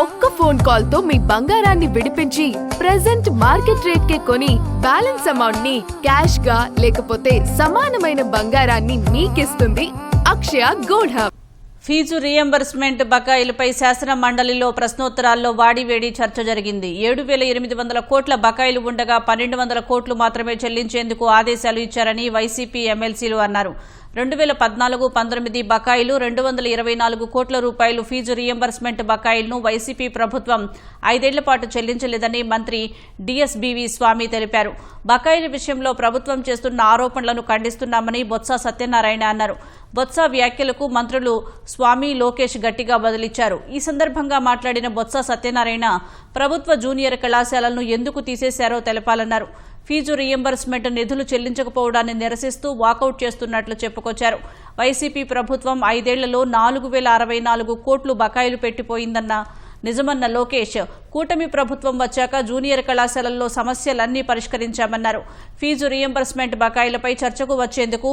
ఒక్క phone call తో మీ బంగారాన్ని విడిపించి ప్రెజెంట్ మార్కెట్ రేట్ కే కొని బ్యాలెన్స్ అమౌంట్ ని క్యాష్ గా లేకపోతే సమానమైన బంగారాన్ని మీకిస్తుంది అక్షయ గోల్డ్ హబ్. ఫీజు రీయింబర్స్మెంట్ బకాయిలపై శాసన మండలిలో ప్రశ్నోత్తరాల్లో వాడివేడి చర్చ జరిగింది. 7,800 కోట్ల బకాయిలు ఉండగా 1,200 కోట్లు మాత్రమే చెల్లించేందుకు ఆదేశాలు ఇచ్చారని వైసీపీ ఎమ్మెల్సీలు అన్నారు. 2014-19 బకాయిలు 224 కోట్ల రూపాయలు ఫీజు రీయింబర్స్మెంట్ బకాయిలను వైసీపీ ప్రభుత్వం 5 ఏళ్ల పాటు చెల్లించలేదని మంత్రి డిఎస్బీవీ స్వామి తెలిపారు. బకాయిల విషయంలో ప్రభుత్వం చేస్తున్న ఆరోపణలను ఖండిస్తున్నామని బొత్స సత్యనారాయణ అన్నారు. బొత్స వ్యాఖ్యలకు మంత్రులు స్వామి, లోకేష్ గట్టిగా బదులిచ్చారు. ఈ సందర్భంగా మాట్లాడిన బొత్స సత్యనారాయణ ప్రభుత్వ జూనియర్ కళాశాలలను ఎందుకు తీసేశారో తెలపాలన్నారు. ఫీజు రీయింబర్స్మెంట్ నిధులు చెల్లించకపోవడాన్ని నిరసిస్తూ వాకౌట్ చేస్తున్నట్లు చెప్పుకొచ్చారు. వైసీపీ ప్రభుత్వం 5 ఏళ్లలో 4,064 కోట్లు బకాయిలు పెట్టిపోయిందన్న నిజమన్న లోకేష్, కూటమి ప్రభుత్వం వచ్చాక జూనియర్ కళాశాలల్లో సమస్యలన్నీ పరిష్కరించామన్నారు. ఫీజు రీయింబర్స్మెంట్ బకాయిలపై చర్చకు వచ్చేందుకు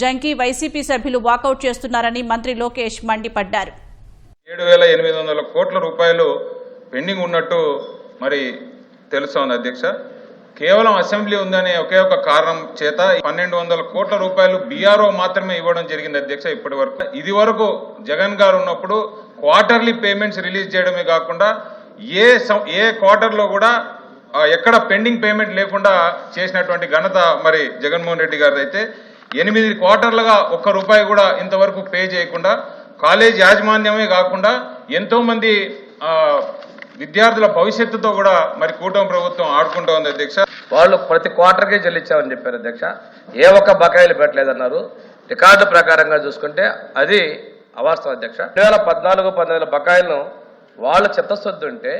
జంకీ వైసీపీ సభ్యులు వాకౌట్ చేస్తున్నారని మంత్రి లోకేష్ మండిపడ్డారు. 7,800 కోట్ల రూపాయలు పెండింగ్ ఉన్నట్టు మరి తెలుస్తోంది అధ్యక్ష. కేవలం అసెంబ్లీ ఉందనే ఒకే ఒక కారణం చేత 1,200 కోట్ల రూపాయలు బీఆర్ఓ మాత్రమే ఇవ్వడం జరిగింది అధ్యక్ష. ఇప్పటి వరకు ఇది వరకు జగన్ గారు ఉన్నప్పుడు క్వార్టర్లీ పేమెంట్స్ రిలీజ్ చేయడమే కాకుండా ఏ క్వార్టర్లో కూడా ఎక్కడ పెండింగ్ పేమెంట్ లేకుండా చేసినటువంటి ఘనత మరి జగన్మోహన్ రెడ్డి గారిది. అయితే 8 క్వార్టర్లుగా ఒక్క రూపాయి కూడా ఇంతవరకు పే చేయకుండా కాలేజ్ యాజమాన్యమే కాకుండా ఎంతో మంది విద్యార్థుల భవిష్యత్తుతో కూడా మరి కూటమి ప్రభుత్వం ఆడుకుంటూ ఉంది అధ్యక్ష. వాళ్ళు ప్రతి క్వార్టర్కే చెల్లించామని చెప్పారు అధ్యక్ష. ఏ ఒక్క బకాయిలు పెట్టలేదన్నారు. రికార్డు ప్రకారంగా చూసుకుంటే అది అవాస్తవం అధ్యక్ష. 2014-15 బకాయిలను వాళ్ళ చిత్తశుద్ధి ఉంటే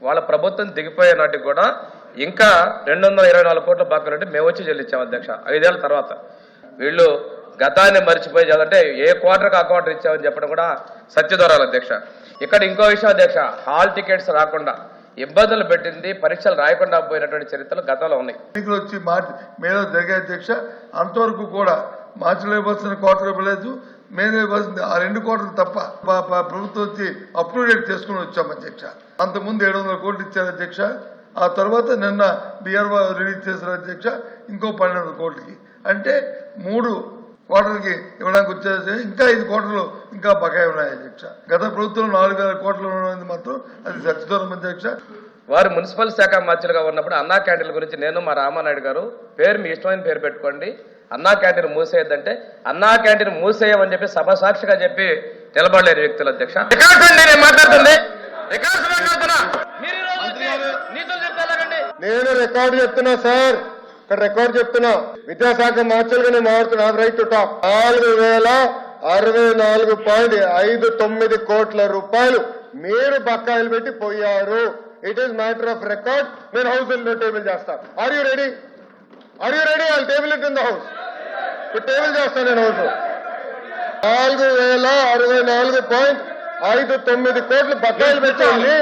వాళ్ళ ప్రభుత్వం దిగిపోయే నాటికి కూడా ఇంకా 224 కోట్ల బకాయిలు ఉంటే మేము వచ్చి చెల్లించాం అధ్యక్ష 5 ఏళ్ల తర్వాత. వీళ్ళు గతాన్ని మర్చిపోయి చదంటే ఏ క్వార్టర్కి ఆ క్వార్టర్ ఇచ్చామని చెప్పడం కూడా సత్యదూరాలు అధ్యక్ష. ఇక్కడ ఇంకో విషయం అధ్యక్ష, హాల్ టికెట్స్ రాకుండా ఇబ్బందులు పెట్టింది, పరీక్షలు రాయకుండా పోయినటువంటి చరిత్రలు గతంలో ఉన్నాయి. ఎన్నికలు వచ్చి మార్చి మేలో జరిగే అధ్యక్ష, అంతవరకు కూడా మార్చిలో ఇవ్వాల్సిన క్వార్టర్ ఇవ్వలేదు, మేలో ఇవ్వాల్సింది ఆ 2 క్వార్టర్లు తప్ప ప్రభుత్వం వచ్చి అప్ టు డేట్ చేసుకుని వచ్చాం అధ్యక్ష. అంతకుముందు 700 కోట్లు ఇచ్చారు అధ్యక్ష. ఆ తర్వాత నిన్న బీఆర్ఓ రిలీజ్ చేశారు అధ్యక్ష ఇంకో 1,200 కోట్లకి. అంటే 3 క్వార్టర్కి ఇవ్వడానికి వచ్చేసి ఇంకా 5 క్వార్టర్లు ఇంకా బకాయి ఉన్నాయి అధ్యక్ష. గత ప్రభుత్వం 4,000 కోట్లు ఉన్నది మాత్రం అది సత్యదూరం అధ్యక్ష. వారు మున్సిపల్ శాఖ మంత్రులుగా ఉన్నప్పుడు అన్నా క్యాంటీన్ల గురించి నేను మా రామానాయుడు గారు పేరు మీ ఇష్టమైన పేరు పెట్టుకోండి, అన్నా క్యాంటీన్ మూసేయద్దంటే అన్నా క్యాంటీన్ మూసేయమని చెప్పి సభ సాక్షిగా చెప్పి నిలబడలేని వ్యక్తులు అధ్యక్ష. నేను రికార్డు చెప్తున్నా సార్, ఇక్కడ రికార్డు చెప్తున్నా. విద్యాశాఖ మార్చులుగా నేను మాట్లాడుతున్నా. Right to talk. 4,064.59 కోట్ల రూపాయలు మీరు బకాయిలు పెట్టి పోయారు. It is matter of record. నేను హౌస్ లో టేబుల్ చేస్తాను. Are you ready? Are you ready? I table it in the house. Table చేస్తాను నేను హౌస్. 4,064.59 కోట్లు బకాయిలు పెట్టండి.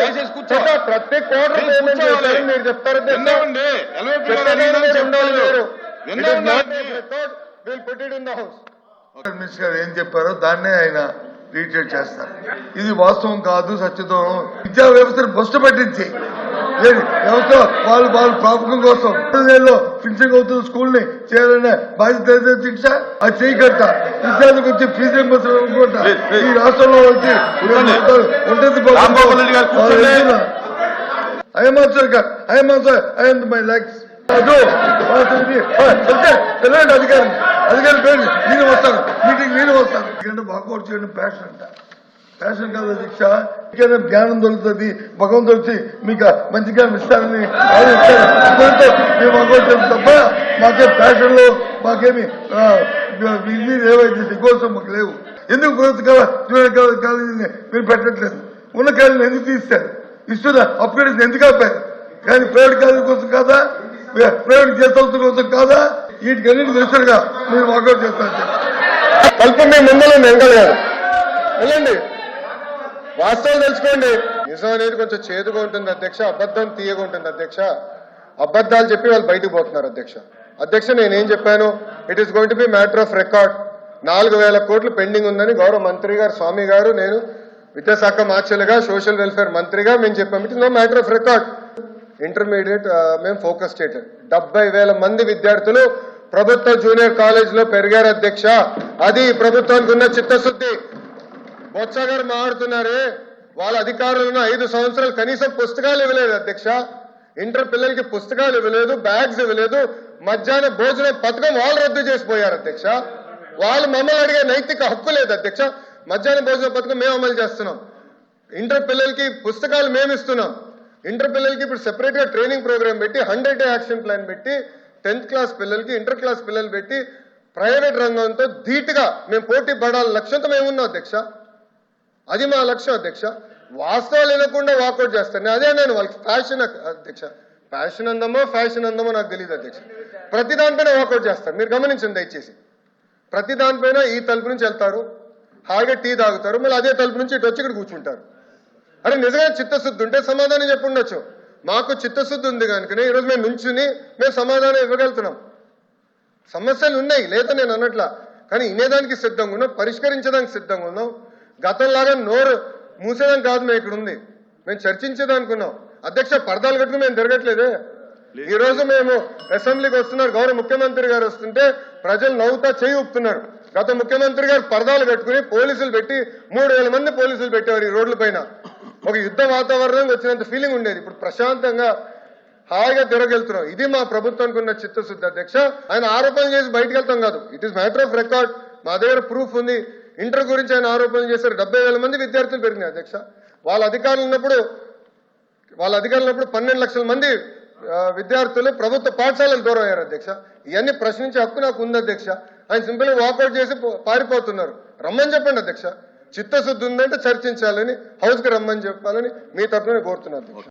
ప్రతి కోట్ల పేమెంట్ చేశారు మీరు చెప్తారు. మినిస్టర్ గారు ఏం చెప్పారో దాన్నే ఆయన రీట్రేట్ చేస్తారు. ఇది వాస్తవం కాదు, సత్యదూరం. విద్యా వ్యవస్థను బొస్టు పట్టించి వ్యవస్థ వాళ్ళు ప్రాపకం కోసం ఫినిషింగ్ అవుతున్న స్కూల్ ని చేయాలనే బాధ్యత శిక్ష అది చేయగట్ట. విద్యార్థికి వచ్చి ఫీజు రింబర్స్మెంట్ అనుకుంటా ఈ రాష్ట్రంలో వచ్చి ఉంటుంది. మై లైక్స్ అధికారి పేరు నేను వస్తాను, మీటింగ్ నేను వస్తాను. ఎందుకంటే వాకౌట్ చేయడం ప్యాషన్ అంట. ప్యాషన్ కాదు అధ్యక్ష. ఇంకేదైనా జ్ఞానం దొరుకుతుంది, భగవంతుడు వచ్చి మీకు మంచి జ్ఞానం ఇస్తారని మేము వాకౌట్ చేయడం తప్ప మాకేం ప్యాషన్లో మాకేమి ఏవైతే దిగోసం మాకు లేవు. ఎందుకు జూనియర్ కాలేజీని మీరు పెట్టట్లేదు? ఉన్న కాలేజీని ఎందుకు తీస్తారు? ఇస్తున్న అప్గ్రేడేషన్ ఎందుకు ఆపారు? కానీ ప్రైవేట్ కాలేజీ కోసం కాదా, ప్రైవేట్ చేతల కోసం కాదా? వీటికన్నిటి తెలుసుగా మీరు వాకౌట్ చేస్తారు. కల్ప మీ ముందర నింగలేదు. వెళ్ళండి, వాస్తవాలు తెలుసుకోండి. నిజం అనేది కొంచెం చేదుగా ఉంటుంది అధ్యక్ష, అబద్ధం తీయగా ఉంటుంది అధ్యక్ష. అబద్ధాలు చెప్పి వాళ్ళు బయటకు పోతున్నారు అధ్యక్ష. నేనేం చెప్పాను? It is going to be matter of record. 4,000 కోట్లు పెండింగ్ ఉందని గౌరవ మంత్రి గారు స్వామి గారు నేను విద్యాశాఖ మార్చులుగా సోషల్ వెల్ఫేర్ మంత్రిగా మేము చెప్పాము it is no matter of record. Intermediate మేము ఫోకస్ చేయటం 70,000 మంది విద్యార్థులు ప్రభుత్వ జూనియర్ కాలేజ్ లో పెరిగారు అధ్యక్ష. అది ప్రభుత్వానికి ఉన్న చిత్తశుద్ధి. బొత్స గారు మాట్లాడుతున్నారే, వాళ్ళ అధికారులు ఉన్న 5 సంవత్సరాలు కనీసం పుస్తకాలు ఇవ్వలేదు అధ్యక్ష. ఇంటర్ పిల్లలకి పుస్తకాలు ఇవ్వలేదు, బ్యాగ్స్ ఇవ్వలేదు, మధ్యాహ్న భోజనం పథకం వాళ్ళు రద్దు చేసిపోయారు అధ్యక్ష. వాళ్ళు మమ్మల్ని అడిగే నైతిక హక్కు లేదు అధ్యక్ష. మధ్యాహ్న భోజన పథకం మేము అమలు చేస్తున్నాం. ఇంటర్ పిల్లలకి పుస్తకాలు మేము ఇస్తున్నాం. ఇంటర్ పిల్లలకి ఇప్పుడు సెపరేట్ గా ట్రైనింగ్ ప్రోగ్రామ్ పెట్టి 100-day యాక్షన్ ప్లాన్ పెట్టి 10th క్లాస్ పిల్లలకి ఇంటర్ క్లాస్ పిల్లలు పెట్టి ప్రైవేట్ రంగంతో ధీటుగా మేము పోటీ పడాలి లక్ష్యంతో మేము ఉన్నాం అధ్యక్ష. అది మా లక్ష్యం అధ్యక్ష. వాస్తవాలు వినకుండా వాకౌట్ చేస్తాను. అదే నేను వాళ్ళకి ఫ్యాషన్ అధ్యక్ష. ఫ్యాషన్ అందమో ఫ్యాషన్ అందమో నాకు తెలియదు అధ్యక్ష. ప్రతి దానిపైన వాకౌట్ చేస్తారు. మీరు గమనించండి దయచేసి. ప్రతి దానిపైన ఈ తలుపు నుంచి వెళ్తారు, హాయిగా టీ తాగుతారు, మళ్ళీ అదే తలుపు నుంచి ఇటు వచ్చి ఇక్కడ కూర్చుంటారు. అరే నిజంగా చిత్తశుద్ధి ఉంటే సమాధానం చెప్పుండొచ్చు. మాకు చిత్తశుద్ధి ఉంది కనుకనే ఈరోజు మేము నుంచుని మేము సమాధానం ఇవ్వగలుగుతున్నాం. సమస్యలు ఉన్నాయి లేదా నేను అన్నట్లా, కానీ వినేదానికి సిద్ధంగా ఉన్నాం, పరిష్కరించడానికి సిద్ధంగా ఉన్నాం. గతంలాగా నోరు మూసేదానికి కాదు మేము ఇక్కడ ఉంది, మేము చర్చించేదానికి ఉన్నాం అధ్యక్ష. పరదాలు కట్టుకుని మేము తిరగట్లేదే. ఈ రోజు మేము అసెంబ్లీకి వస్తున్నారు, గౌరవ ముఖ్యమంత్రి గారు వస్తుంటే ప్రజలు నవ్వుతా చేయి ఊపుతున్నారు. గత ముఖ్యమంత్రి గారు పరదాలు కట్టుకుని పోలీసులు పెట్టి 3,000 మంది పోలీసులు పెట్టేవారు ఈ రోడ్ల పైన. ఒక యుద్ధ వాతావరణం వచ్చినంత ఫీలింగ్ ఉండేది. ఇప్పుడు ప్రశాంతంగా హాయిగా తిరగెళ్తున్నాం. ఇది మా ప్రభుత్వానికి ఉన్న చిత్తశుద్ధి అధ్యక్ష. ఆయన ఆరోపణలు చేసి బయటకు వెళ్తాం కాదు, it is matter of record. మా దగ్గర ప్రూఫ్ ఉంది. ఇంటర్ గురించి ఆయన ఆరోపణలు చేశారు. 70,000 మంది విద్యార్థులు పెరిగినాయి అధ్యక్ష. వాళ్ళ అధికారులు ఉన్నప్పుడు 12 లక్షల మంది విద్యార్థులు ప్రభుత్వ పాఠశాలలు దూరం అయ్యారు అధ్యక్ష. ఇవన్నీ ప్రశ్నించే హక్కు నాకు ఉంది అధ్యక్ష. ఆయన సింపుల్ గా వాకౌట్ చేసి పారిపోతున్నారు. రమ్మని చెప్పండి అధ్యక్ష. చిత్తశుద్ధి ఉందంటే చర్చించాలని, హౌస్ కి రమ్మని చెప్పాలని మీ తరఫున కోరుతున్నాను అధ్యక్ష.